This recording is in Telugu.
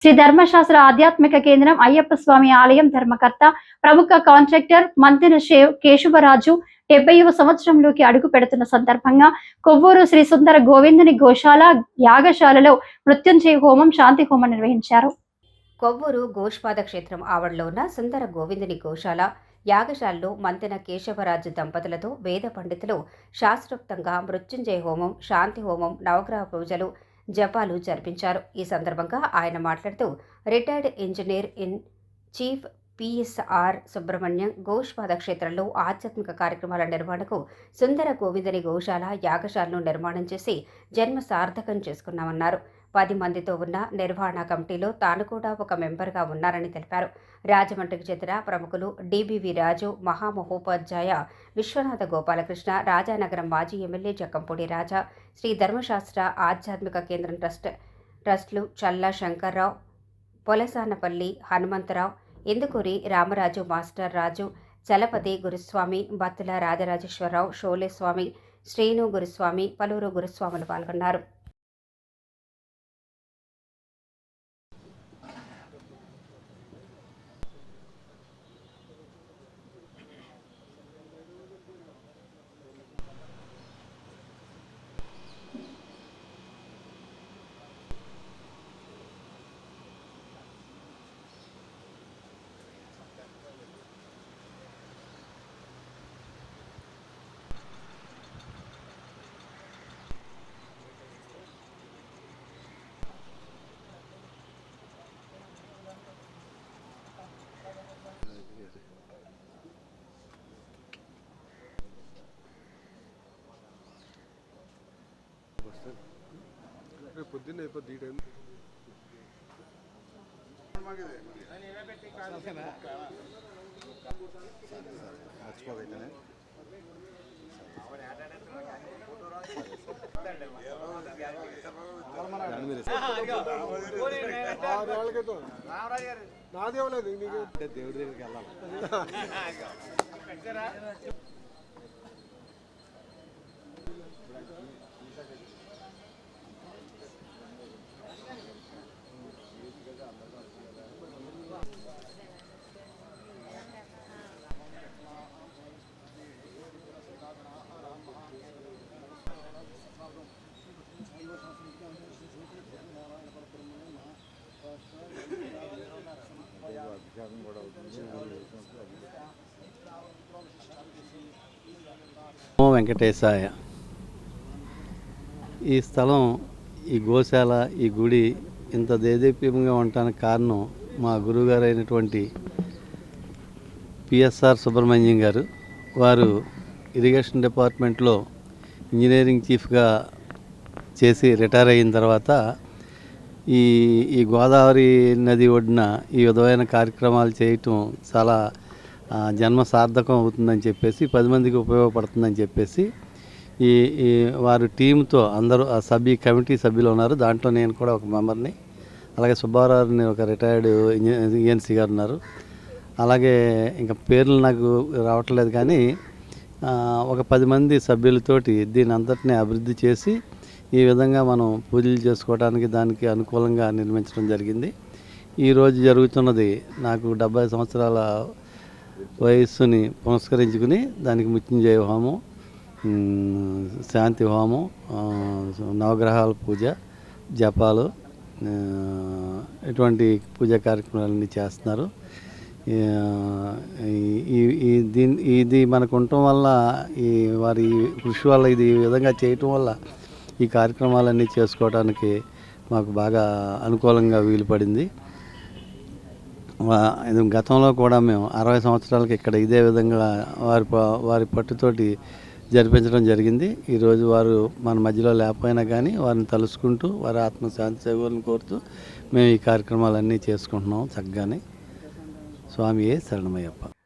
శ్రీ ధర్మశాస్త్ర ఆధ్యాత్మిక కేంద్రం అయ్యప్ప స్వామి ఆలయం ధర్మకర్త ప్రముఖ కాంట్రాక్టర్ మంతెన కేశవరాజు 70వ సంవత్సరంలోకి అడుగు పెడుతున్న సందర్భంగా కొవ్వూరు శ్రీ సుందర గోవిందుని గోశాల యాగశాలలో మృత్యుంజయ హోమం శాంతి హోమం నిర్వహించారు. కొవ్వూరు గోష్పాద క్షేత్రం ఆవరణలో ఉన్న సుందర గోవిందుని గోశాల యాగశాలలో మంతెన కేశవరాజు దంపతులతో వేద పండితులు శాస్త్రోక్తంగా మృత్యుంజయ హోమం, శాంతి హోమం, నవగ్రహ పూజలు, జపాలు జరిపించారు. ఈ సందర్భంగా ఆయన మాట్లాడుతూ retired engineer in chief PSR Subrahmanyam Goshpada క్షేత్రంలో ఆధ్యాత్మిక కార్యక్రమాల నిర్వహణకు సుందర గోవిందుని గోశాల యాగశాలను నిర్మాణం చేసి జన్మ సార్థకం చేసుకున్నామన్నారు. 10 మందితో ఉన్న నిర్వహణ కమిటీలో తాను కూడా ఒక మెంబర్గా ఉన్నారని తెలిపారు. రాజమండ్రికి చెందిన ప్రముఖులు డిబివి రాజు, మహామహోపాధ్యాయ విశ్వనాథ గోపాలకృష్ణ, రాజానగరం మాజీ ఎమ్మెల్యే జక్కంపూడి రాజా, శ్రీ ధర్మశాస్త్ర ఆధ్యాత్మిక కేంద్రం ట్రస్టులు చల్లా శంకర్రావు, పొలసానపల్లి హనుమంతరావు, ఇందుకూరి రామరాజు, మాస్టర్ రాజు, చలపతి గురుస్వామి, బత్తుల రాజరాజేశ్వరరావు, షోలేస్వామి, శ్రీను గురుస్వామి, పలువురు గురుస్వాములు పాల్గొన్నారు. పొద్దున్నే అయిపోద్ది ఈ టైం. నాదేమలేదు దేవుడి దగ్గరికి వెళ్ళాలి. వెంకటేశాయ. ఈ స్థలం, ఈ గోశాల, ఈ గుడి ఇంత దేదీప్యంగా ఉండటానికి కారణం మా గురువుగారు అయినటువంటి పిఎస్ఆర్ సుబ్రహ్మణ్యం గారు. వారు ఇరిగేషన్ డిపార్ట్మెంట్లో ఇంజనీరింగ్ చీఫ్గా చేసి రిటైర్ అయిన తర్వాత ఈ గోదావరి నది ఒడ్డున ఈ విధమైన కార్యక్రమాలు చేయటం చాలా జన్మ సార్థకం అవుతుందని చెప్పేసి, 10 మందికి ఉపయోగపడుతుందని చెప్పేసి ఈ వారి టీంతో అందరూ కమిటీ సభ్యులు ఉన్నారు. దాంట్లో నేను కూడా ఒక మెంబర్ని. అలాగే సుబ్బారావుని ఒక రిటైర్డ్ ఏఎన్సీ గారు ఉన్నారు. అలాగే ఇంకా పేర్లు నాకు రావట్లేదు, కానీ ఒక 10 మంది సభ్యులతోటి దీని అంతటినీ అభివృద్ధి చేసి ఈ విధంగా మనం పూజలు చేసుకోవడానికి దానికి అనుకూలంగా నిర్మించడం జరిగింది. ఈరోజు జరుగుతున్నది నాకు 70 సంవత్సరాల వయస్సుని పురస్కరించుకుని దానికి మృత్యుంజయ హోమం, శాంతి హోమం, నవగ్రహాల పూజ, జపాలు, ఇటువంటి పూజా కార్యక్రమాలన్నీ చేస్తున్నారు. ఇది మనకు ఉండటం వల్ల, వారి కృషి వల్ల, ఇది ఈ విధంగా చేయటం వల్ల ఈ కార్యక్రమాలన్నీ చేసుకోవడానికి మాకు బాగా అనుకూలంగా వీలు పడింది. గతంలో కూడా మేము 60 సంవత్సరాలకి ఇక్కడ ఇదే విధంగా వారి పట్టుతోటి జరిపించడం జరిగింది. ఈరోజు వారు మన మధ్యలో లేకపోయినా కానీ వారిని తలుసుకుంటూ వారి ఆత్మశాంతి సేవలను కోరుతూ మేము ఈ కార్యక్రమాలన్నీ చేసుకుంటున్నాం చక్కగానే. స్వామియే శరణమయ్యప్ప.